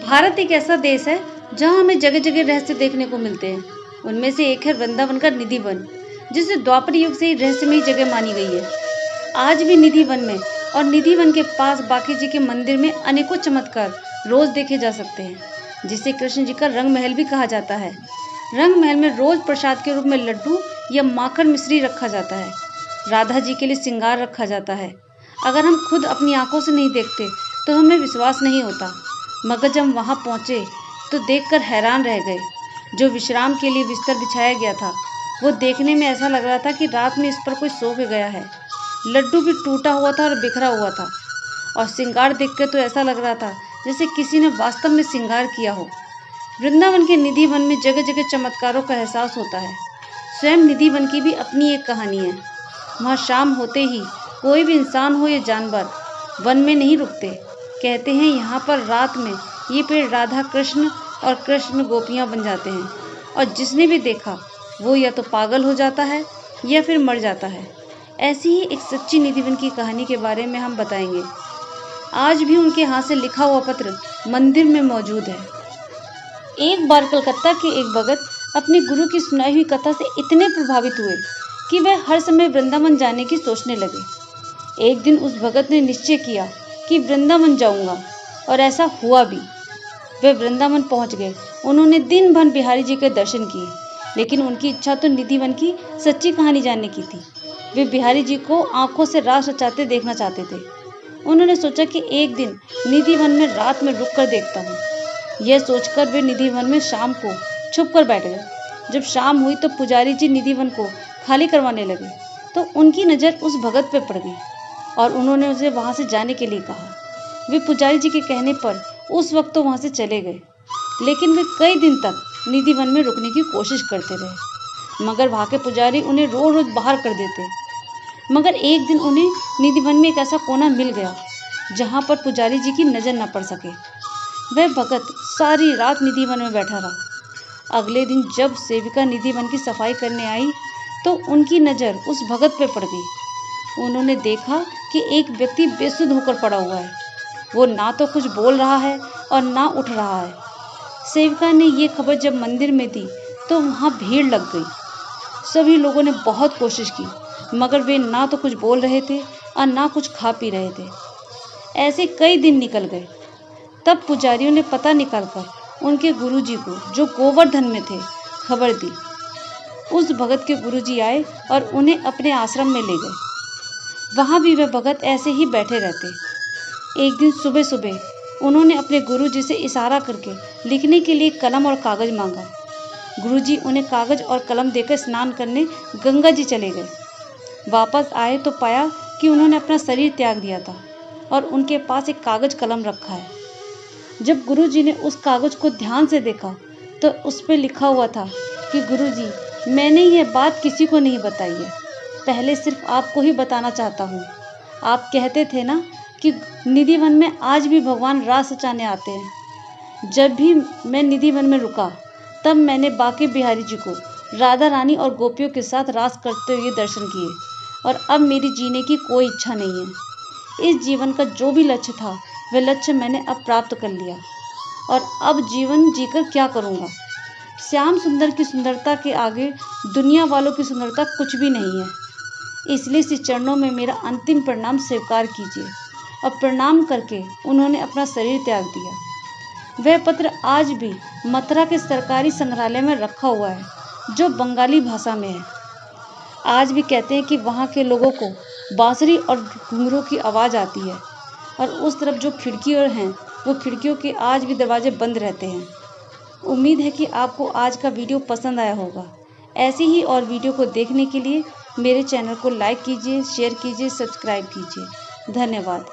भारत एक ऐसा देश है जहाँ हमें जगह जगह रहस्य देखने को मिलते हैं। उनमें से एक है वृंदावन का निधि वन, जिसे द्वापर युग से ही रहस्यमयी जगह मानी गई है। आज भी निधि वन में और निधि वन के पास बांके जी के मंदिर में अनेकों चमत्कार रोज देखे जा सकते हैं, जिसे कृष्ण जी का रंग महल भी कहा जाता है। रंग महल में रोज प्रसाद के रूप में लड्डू या माखन मिश्री रखा जाता है। राधा जी के लिए श्रृंगार रखा जाता है। अगर हम खुद अपनी आंखों से नहीं देखते तो हमें विश्वास नहीं होता, मगर जब वहां पहुंचे तो देखकर हैरान रह गए। जो विश्राम के लिए बिस्तर बिछाया गया था, वो देखने में ऐसा लग रहा था कि रात में इस पर कोई सो के गया है। लड्डू भी टूटा हुआ था और बिखरा हुआ था, और श्रृंगार देखकर तो ऐसा लग रहा था जैसे किसी ने वास्तव में श्रृंगार किया हो। वृंदावन के निधि वन में जगह जगह चमत्कारों का एहसास होता है। स्वयं निधि वन की भी अपनी एक कहानी है। वहाँ शाम होते ही कोई भी इंसान हो या जानवर वन में नहीं रुकते। कहते हैं यहाँ पर रात में ये पेड़ राधा कृष्ण और कृष्ण गोपियाँ बन जाते हैं, और जिसने भी देखा वो या तो पागल हो जाता है या फिर मर जाता है। ऐसी ही एक सच्ची निधि वन की कहानी के बारे में हम बताएंगे। आज भी उनके हाथ से लिखा हुआ पत्र मंदिर में मौजूद है। एक बार कलकत्ता के एक भगत अपने गुरु की सुनाई हुई कथा से इतने प्रभावित हुए कि वह हर समय वृंदावन जाने की सोचने लगे। एक दिन उस भगत ने निश्चय किया कि वृंदावन जाऊंगा, और ऐसा हुआ भी। वे वृंदावन पहुंच गए। उन्होंने दिन भर बिहारी जी के दर्शन किए, लेकिन उनकी इच्छा तो निधि वन की सच्ची कहानी जानने की थी। वे बिहारी जी को आंखों से रास रचाते देखना चाहते थे। उन्होंने सोचा कि एक दिन निधि वन में रात में रुक कर देखता हूँ। यह सोचकर वे निधि वन में शाम को छुप कर बैठ गए। जब शाम हुई तो पुजारी जी निधि वन को खाली करवाने लगे, तो उनकी नज़र उस भगत पर पड़ गई और उन्होंने उसे वहाँ से जाने के लिए कहा। वे पुजारी जी के कहने पर उस वक्त तो वहाँ से चले गए, लेकिन वे कई दिन तक निधि वन में रुकने की कोशिश करते रहे, मगर वहाँ के पुजारी उन्हें रोज रोज बाहर कर देते। मगर एक दिन उन्हें निधि वन में एक ऐसा कोना मिल गया जहाँ पर पुजारी जी की नज़र न पड़ सके। वह भगत सारी रात निधि वन में बैठा रहा। अगले दिन जब सेविका निधि वन की सफाई करने आई तो उनकी नज़र उस भगत पे पड़ गई। उन्होंने देखा कि एक व्यक्ति बेसुध होकर पड़ा हुआ है। वो ना तो कुछ बोल रहा है और ना उठ रहा है। सेविका ने ये खबर जब मंदिर में दी तो वहाँ भीड़ लग गई। सभी लोगों ने बहुत कोशिश की, मगर वे ना तो कुछ बोल रहे थे और ना कुछ खा पी रहे थे। ऐसे कई दिन निकल गए। तब पुजारियों ने पता निकालकर उनके गुरुजी को, जो गोवर्धन में थे, खबर दी। उस भगत के गुरुजी आए और उन्हें अपने आश्रम में ले गए। वहाँ भी वह भगत ऐसे ही बैठे रहते। एक दिन सुबह सुबह उन्होंने अपने गुरुजी से इशारा करके लिखने के लिए कलम और कागज़ मांगा। गुरुजी उन्हें कागज़ और कलम देकर स्नान करने गंगा जी चले गए। वापस आए तो पाया कि उन्होंने अपना शरीर त्याग दिया था और उनके पास एक कागज़ कलम रखा है। जब गुरुजी ने उस कागज़ को ध्यान से देखा तो उस पर लिखा हुआ था कि गुरुजी, मैंने यह बात किसी को नहीं बताई है, पहले सिर्फ आपको ही बताना चाहता हूँ। आप कहते थे ना कि निधि वन में आज भी भगवान रास रचाने आते हैं। जब भी मैं निधि वन में रुका तब मैंने बांके बिहारी जी को राधा रानी और गोपियों के साथ रास करते हुए दर्शन किए, और अब मेरी जीने की कोई इच्छा नहीं है। इस जीवन का जो भी लक्ष्य था वह लक्ष्य मैंने अब प्राप्त कर लिया, और अब जीवन जीकर क्या करूँगा। श्याम सुंदर की सुंदरता के आगे दुनिया वालों की सुंदरता कुछ भी नहीं है। इसलिए श्री चरणों में मेरा अंतिम प्रणाम स्वीकार कीजिए। और प्रणाम करके उन्होंने अपना शरीर त्याग दिया। वह पत्र आज भी मथुरा के सरकारी संग्रहालय में रखा हुआ है, जो बंगाली भाषा में है। आज भी कहते हैं कि वहाँ के लोगों को बांसुरी और घुंघरू की आवाज़ आती है, और उस तरफ जो खिड़कियाँ हैं वो खिड़कियों के आज भी दरवाजे बंद रहते हैं। उम्मीद है कि आपको आज का वीडियो पसंद आया होगा। ऐसी ही और वीडियो को देखने के लिए मेरे चैनल को लाइक कीजिए, शेयर कीजिए, सब्सक्राइब कीजिए। धन्यवाद।